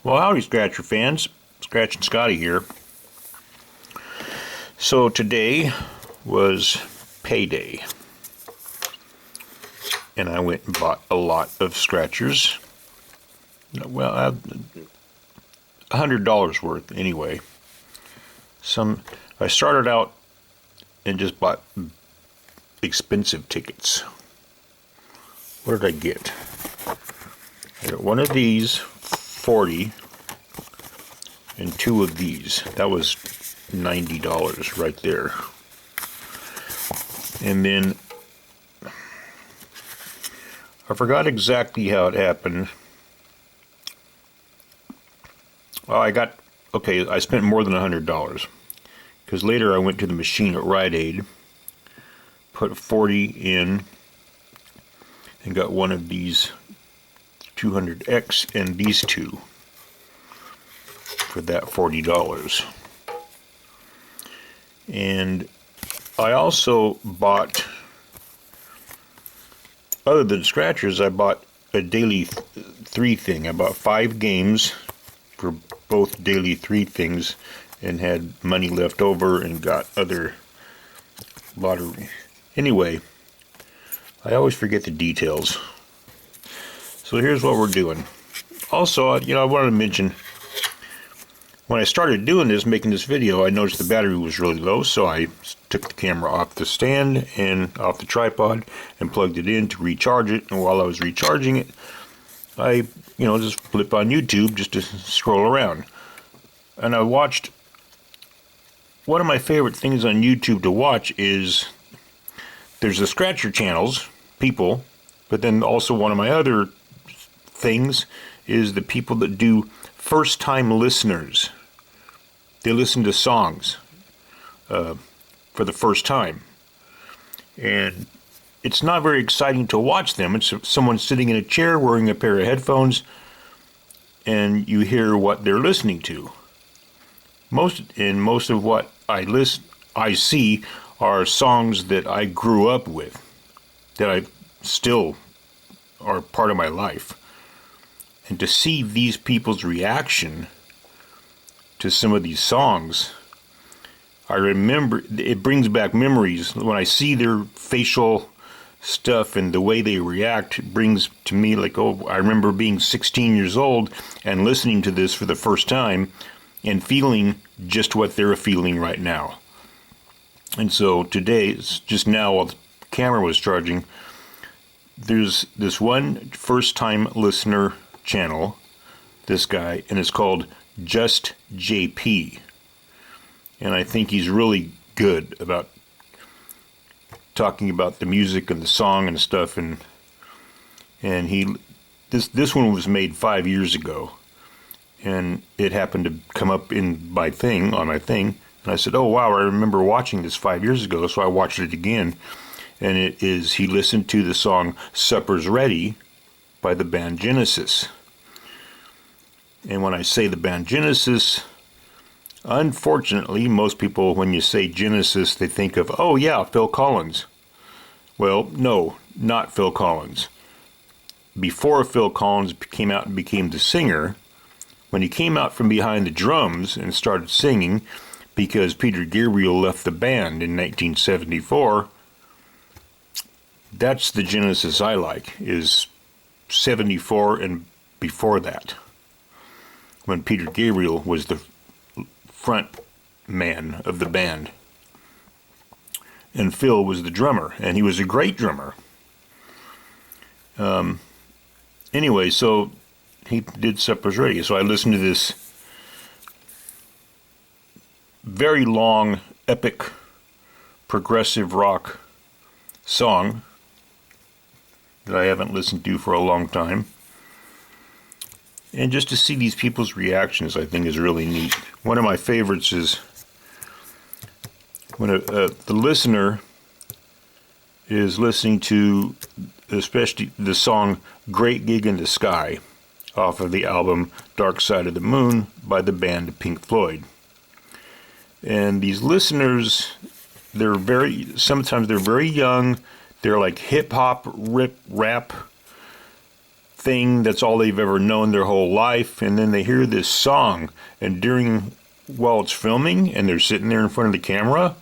Well, howdy, Scratcher fans. Scratchin' Scotty here. So today was payday, and I went and bought a lot of scratchers. Well, $100 worth anyway. I started out and just bought expensive tickets. What did I get? I got one of these, 40, and two of these. That was $90 right there. And then I forgot exactly how it happened. Well, I spent more than $100 because later I went to the machine at Rite Aid, put 40 in, and got one of these 200X and these two for that $40. And I also bought, other than scratchers, I bought a daily 3 thing. I bought 5 games for both daily 3 things and had money left over and got other lottery. Anyway, I always forget the details. So here's what we're doing. Also, I wanted to mention, when I started doing this, making this video, I noticed the battery was really low, so I took the camera off the stand and off the tripod and plugged it in to recharge it. And while I was recharging it, I, just flip on YouTube just to scroll around. And I watched, one of my favorite things on YouTube to watch is, there's the scratcher channels, people, but then also one of my other things is the people that do first-time listeners. They listen to songs for the first time. And it's not very exciting to watch them. It's someone sitting in a chair wearing a pair of headphones, and you hear what they're listening to. Most of what I see are songs that I grew up with, that I still are part of my life. And to see these people's reaction to some of these songs, I remember, it brings back memories. When I see their facial stuff and the way they react, it brings to me like, oh, I remember being 16 years old and listening to this for the first time and feeling just what they're feeling right now. And so today, it's just now while the camera was charging, there's this one first-time listener channel, this guy, and it's called Just JP. And I think he's really good about talking about the music and the song and stuff. And this one was made 5 years ago, and it happened to come up on my thing. And I said, oh, wow, I remember watching this 5 years ago, so I watched it again. And he listened to the song Supper's Ready by the band Genesis. And when I say the band Genesis, unfortunately, most people, when you say Genesis, they think of, oh yeah, Phil Collins. Well, no, not Phil Collins. Before Phil Collins came out and became the singer, when he came out from behind the drums and started singing, because Peter Gabriel left the band in 1974, that's the Genesis I like, is 74 and before that, when Peter Gabriel was the front man of the band. And Phil was the drummer, and he was a great drummer. Anyway, so he did Supper's Ready. So I listened to this very long, epic, progressive rock song that I haven't listened to for a long time. And just to see these people's reactions, I think, is really neat. One of my favorites is when the listener is listening to especially the song Great Gig in the Sky off of the album Dark Side of the Moon by the band Pink Floyd. And these listeners, sometimes they're very young. They're like hip-hop, rap thing that's all they've ever known their whole life, and then they hear this song, and while it's filming and they're sitting there in front of the camera,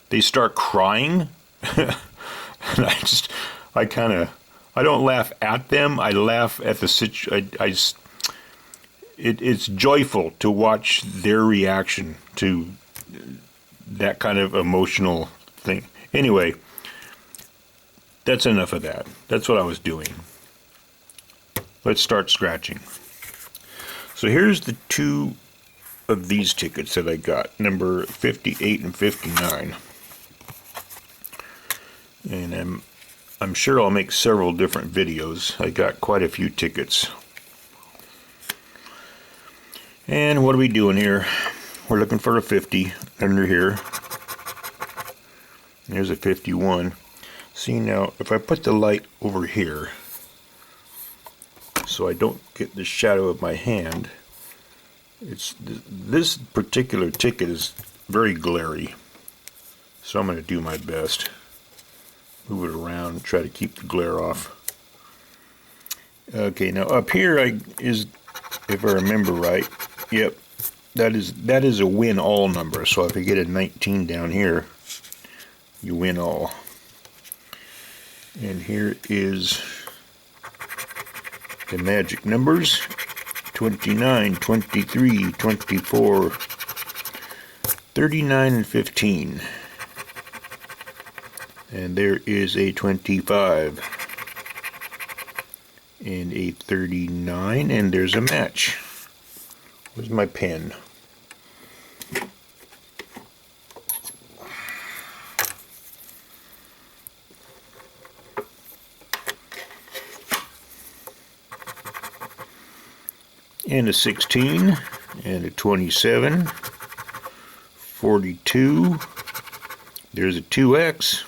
they start crying. And I don't laugh at them, I laugh at the situation. It's joyful to watch their reaction to that kind of emotional thing. Anyway, that's enough of that. That's what I was doing. Let's start scratching. So here's the two of these tickets that I got, number 58 and 59. And I'm sure I'll make several different videos. I got quite a few tickets. And what are we doing here? We're looking for a 50 under here. There's a 51. See, now if I put the light over here so I don't get the shadow of my hand, this particular ticket is very glary, so I'm going to do my best. Move it around and try to keep the glare off. Okay, now up here is, if I remember right, yep, that is a win all number. So if you get a 19 down here, you win all. And here is the magic numbers: 29, 23, 24, 39, and 15. And there is a 25 and a 39, and there's a match. Where's my pen? And a 16, and a 27, 42, there's a 2X,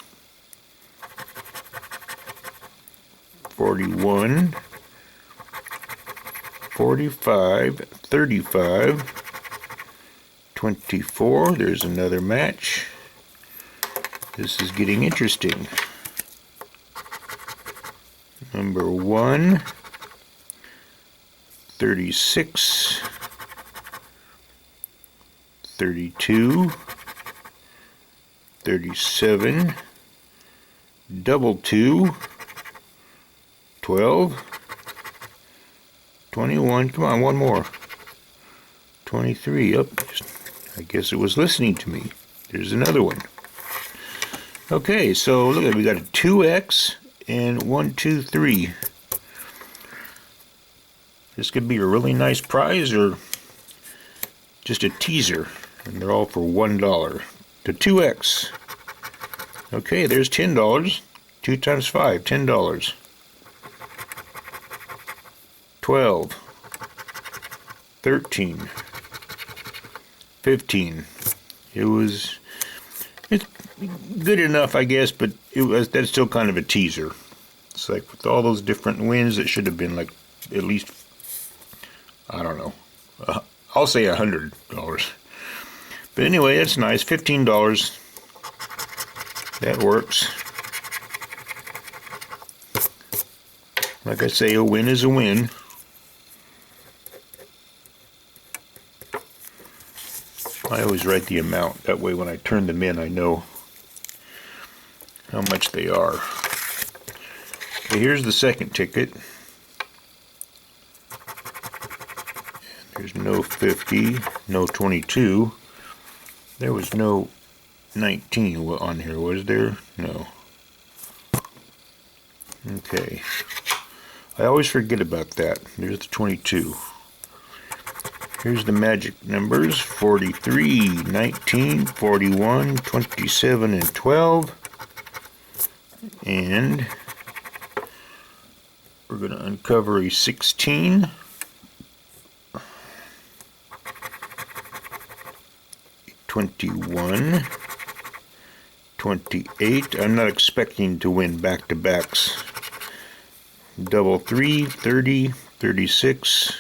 41, 45, 35, 24, there's another match. This is getting interesting. Number 1, 36, 32, 37, double 2, 12, 21, come on, one more, 23, I guess it was listening to me. There's another one. Okay, so look at it, we got a 2X and 1, 2, 3. This could be a really nice prize or just a teaser, and they're all for $1. The 2X. Okay, there's $10. 2 times 5, $10. 12, 13, 15. It's good enough, I guess, but that's still kind of a teaser. It's like with all those different wins, it should have been like at least, I don't know, I'll say $100. But anyway, that's nice. $15. That works. Like I say, a win is a win. I always write the amount. That way when I turn them in, I know how much they are. Okay, here's the second ticket. There's no 50, no 22. There was no 19 on here, was there? No. Okay. I always forget about that. There's the 22. Here's the magic numbers: 43, 19, 41, 27, and 12. And we're going to uncover a 16. 21, 28. I'm not expecting to win back-to-backs. Double 3, 30, 36,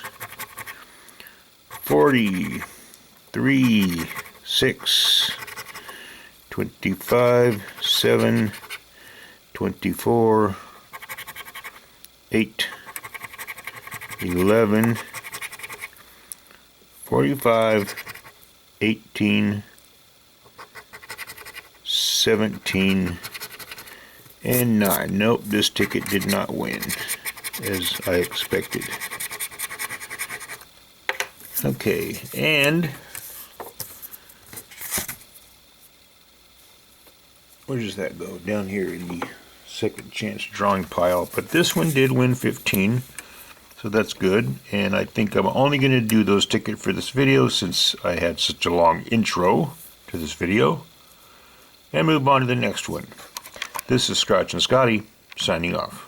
40, 3, 6, 25, 7, 24, 8, 11, 45, 18, 17, and 9. Nope, this ticket did not win, as I expected. Okay, and where does that go? Down here in the second chance drawing pile. But this one did win 15, so that's good. And I think I'm only going to do those tickets for this video since I had such a long intro to this video. And move on to the next one. This is Scratchin Scotty, signing off.